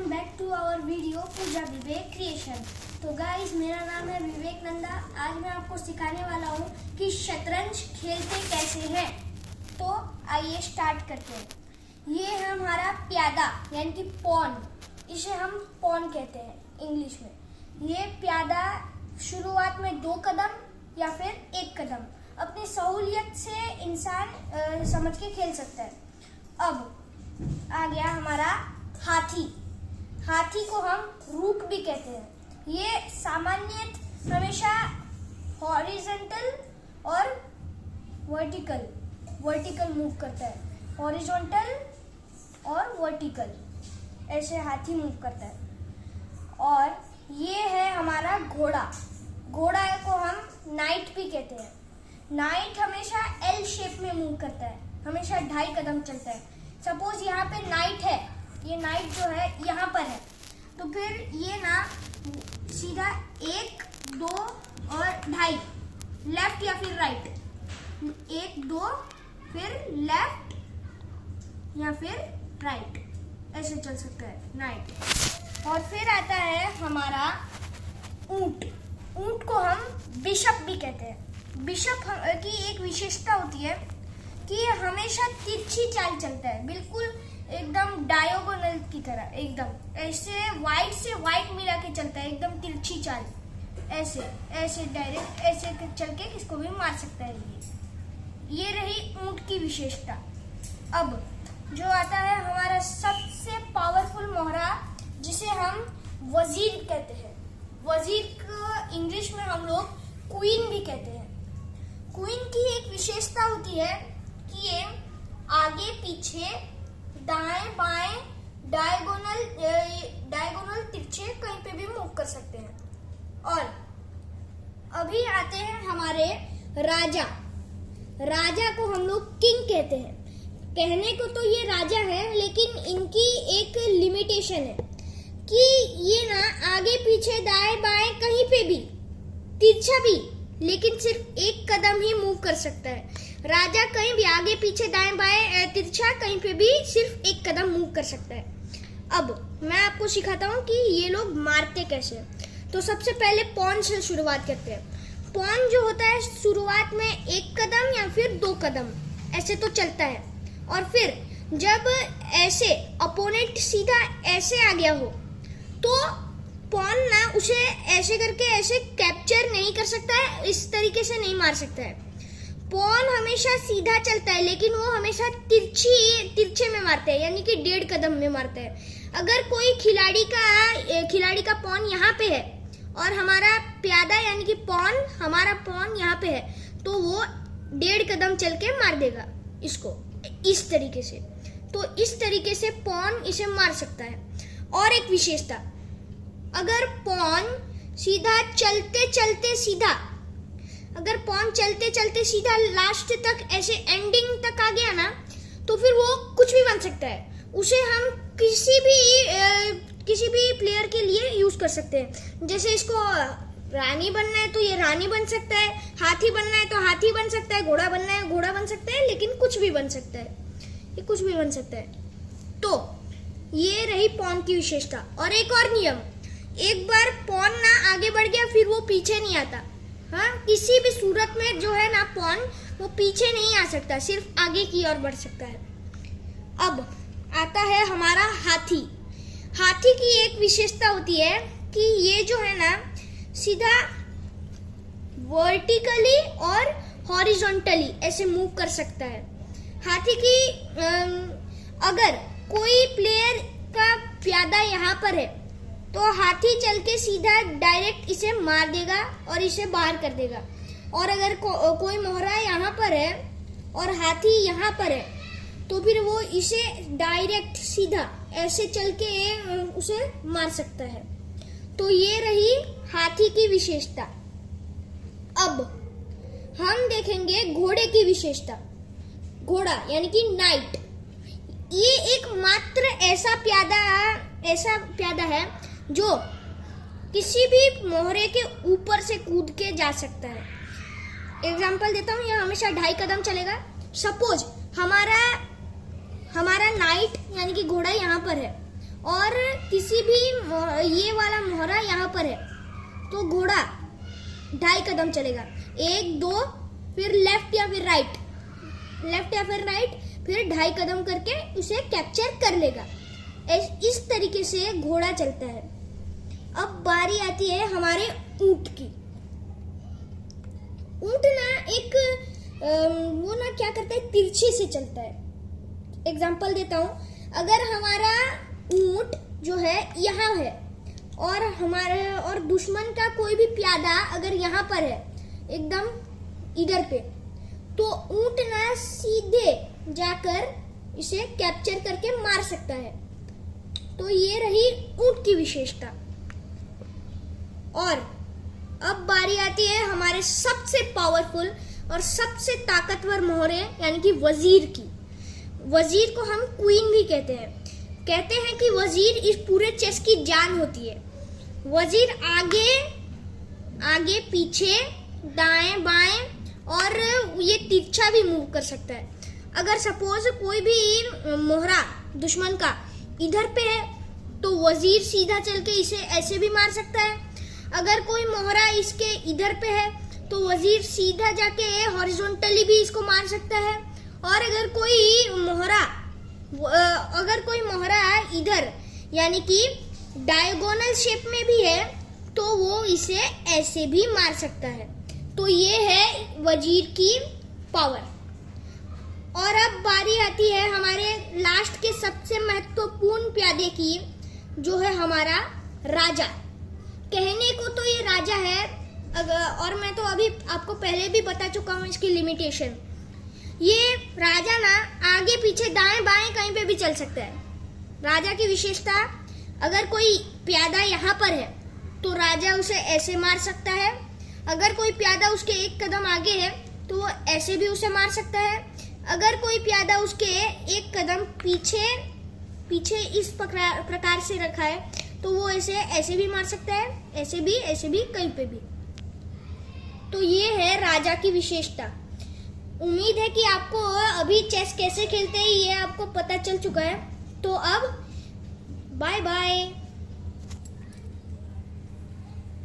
Back to our video Pooja Vivek creation. तो guys, मेरा नाम है विवेक नंदा। आज मैं आपको सिखाने वाला हूँ कि शतरंज खेलते कैसे हैं। तो आइए स्टार्ट करते हैं। ये है हमारा प्यादा यानी कि पॉन। इसे हम पॉन कहते हैं इंग्लिश में। ये प्यादा शुरुआत में 2 कदम या फिर 1 कदम अपनी सहूलियत से इंसान समझ के खेल सकता है। अब आ गया हमारा हाथी। हाथी को हम रूक भी कहते हैं। ये सामान्यतः हमेशा हॉरिजॉन्टल और वर्टिकल मूव करता है। हॉरिजॉन्टल और वर्टिकल ऐसे हाथी मूव करता है। और ये है हमारा घोड़ा। घोड़ा को हम नाइट भी कहते हैं। नाइट हमेशा एल शेप में मूव करता है, हमेशा 2.5 कदम चलता है। सपोज यहाँ पे नाइट है, ये नाइट जो है यहाँ पर है, तो फिर ये ना सीधा 1, 2 और 2.5 लेफ्ट या फिर राइट, 1, 2 फिर लेफ्ट या फिर राइट ऐसे चल सकता है नाइट। और फिर आता है हमारा ऊंट। ऊंट को हम बिशप भी कहते हैं। बिशप की एक विशेषता होती है कि हमेशा तिरछी चाल चलता है, बिल्कुल एकदम डायगोनल की तरह, एकदम ऐसे वाइट से वाइट मिला के चलता है, एकदम तिरछी चाल, ऐसे डायरेक्ट ऐसे चल के किसको भी मार सकता है। ये रही ऊंट की विशेषता। अब जो आता है हमारा सबसे पावरफुल मोहरा, जिसे हम वजीर कहते हैं। वजीर को इंग्लिश में हम लोग क्वीन भी कहते हैं। क्वीन की एक विशेषता होती है कि ये आगे पीछे दाएं बाएं डायगोनल तिरछे कहीं पे भी मूव कर सकते हैं। और अभी आते हैं हमारे राजा। राजा को हम लोग किंग कहते हैं। कहने को तो ये राजा है, लेकिन इनकी एक लिमिटेशन है कि ये ना आगे पीछे दाएं बाएं कहीं पे भी तिरछा भी, लेकिन सिर्फ 1 कदम ही मूव कर सकता है। राजा कहीं भी आगे पीछे दाएं बाएं तिरछा कहीं पे भी सिर्फ 1 कदम मूव कर सकता है। अब मैं आपको सिखाता हूँ कि ये लोग मारते कैसे। तो सबसे पहले पॉन से शुरुआत करते हैं। पॉन जो होता है शुरुआत में 1 कदम या फिर 2 कदम ऐसे तो चलता है, और फिर जब ऐसे अपोनेंट सीधा ऐसे आ गया हो तो पॉन ना उसे ऐसे करके ऐसे कैप्चर नहीं कर सकता है, इस तरीके से नहीं मार सकता है। पॉन हमेशा सीधा चलता है, लेकिन वो हमेशा तिरछे में मारते हैं, यानी कि 1.5 कदम में मारते हैं। अगर कोई खिलाड़ी का पॉन यहाँ पे है और हमारा प्यादा यानी कि हमारा पॉन यहाँ पे है, तो वो 1.5 कदम चल के मार देगा इसको इस तरीके से। तो इस तरीके से पॉन इसे मार सकता है। और एक विशेषता, अगर पॉन अगर पॉन चलते चलते सीधा लास्ट तक ऐसे एंडिंग तक आ गया ना, तो फिर वो कुछ भी बन सकता है। उसे हम किसी भी प्लेयर के लिए यूज कर सकते हैं। जैसे इसको रानी बनना है तो ये रानी बन सकता है, हाथी बनना है तो हाथी बन सकता है, घोड़ा बनना है घोड़ा बन सकता है, लेकिन कुछ भी बन सकता है, ये कुछ भी बन सकता है। तो ये रही पॉन की विशेषता। और एक और नियम, एक बार पॉन ना आगे बढ़ गया फिर वो पीछे नहीं आता। हाँ, किसी भी सूरत में जो है ना पॉन वो पीछे नहीं आ सकता, सिर्फ आगे की ओर बढ़ सकता है। अब आता है हमारा हाथी। हाथी की एक विशेषता होती है कि ये जो है ना सीधा वर्टिकली और हॉरिजॉन्टली ऐसे मूव कर सकता है। हाथी की अगर कोई प्लेयर का प्यादा यहाँ पर है तो हाथी चल के सीधा डायरेक्ट इसे मार देगा और इसे बाहर कर देगा। और अगर कोई मोहरा यहाँ पर है और हाथी यहाँ पर है, तो फिर वो इसे डायरेक्ट सीधा ऐसे चल के उसे मार सकता है। तो ये रही हाथी की विशेषता। अब हम देखेंगे घोड़े की विशेषता। घोड़ा यानी कि नाइट, ये एकमात्र ऐसा प्यादा है जो किसी भी मोहरे के ऊपर से कूद के जा सकता है। एग्जाम्पल देता हूँ, यह हमेशा 2.5 कदम चलेगा। सपोज हमारा नाइट यानी कि घोड़ा यहाँ पर है और किसी भी ये वाला मोहरा यहाँ पर है तो घोड़ा 2.5 कदम चलेगा, 1 2 फिर लेफ्ट या फिर राइट, फिर 2.5 कदम करके उसे कैप्चर कर लेगा। इस तरीके से घोड़ा चलता है। अब बारी आती है हमारे ऊंट की। ऊंट ना एक वो ना क्या करता है, तिरछे से चलता है। एग्जाम्पल देता हूँ, अगर हमारा ऊंट जो है यहाँ है और दुश्मन का कोई भी प्यादा अगर यहाँ पर है एकदम इधर पे, तो ऊंट ना सीधे जाकर इसे कैप्चर करके मार सकता है। तो ये रही ऊंट की विशेषता। और अब बारी आती है हमारे सबसे पावरफुल और सबसे ताकतवर मोहरे यानी कि वजीर की। वजीर को हम क्वीन भी कहते हैं कि वजीर इस पूरे चेस की जान होती है। वजीर आगे पीछे दाएं बाएं और ये तिरछा भी मूव कर सकता है। अगर सपोज कोई भी मोहरा दुश्मन का इधर पे है तो वजीर सीधा चल के इसे ऐसे भी मार सकता है। अगर कोई मोहरा इसके इधर पे है तो वजीर सीधा जाके हॉरिजॉन्टली भी इसको मार सकता है। और अगर कोई मोहरा इधर यानी कि डायगोनल शेप में भी है तो वो इसे ऐसे भी मार सकता है। तो ये है वजीर की पावर। और अब बारी आती है हमारे लास्ट के सबसे महत्वपूर्ण प्यादे की, जो है हमारा राजा। कहने को तो ये राजा है, और मैं तो अभी आपको पहले भी बता चुका हूँ इसकी लिमिटेशन। ये राजा ना आगे पीछे दाएं बाएं कहीं पे भी चल सकता है। राजा की विशेषता, अगर कोई प्यादा यहाँ पर है तो राजा उसे ऐसे मार सकता है। अगर कोई प्यादा उसके 1 कदम आगे है तो वो ऐसे भी उसे मार सकता है। अगर कोई प्यादा उसके 1 कदम पीछे इस प्रकार से रखा है तो वो ऐसे भी मार सकता है, ऐसे भी कहीं पे भी। तो ये है राजा की विशेषता। उम्मीद है कि आपको अभी चेस कैसे खेलते हैं ये आपको पता चल चुका है। तो अब बाय बाय।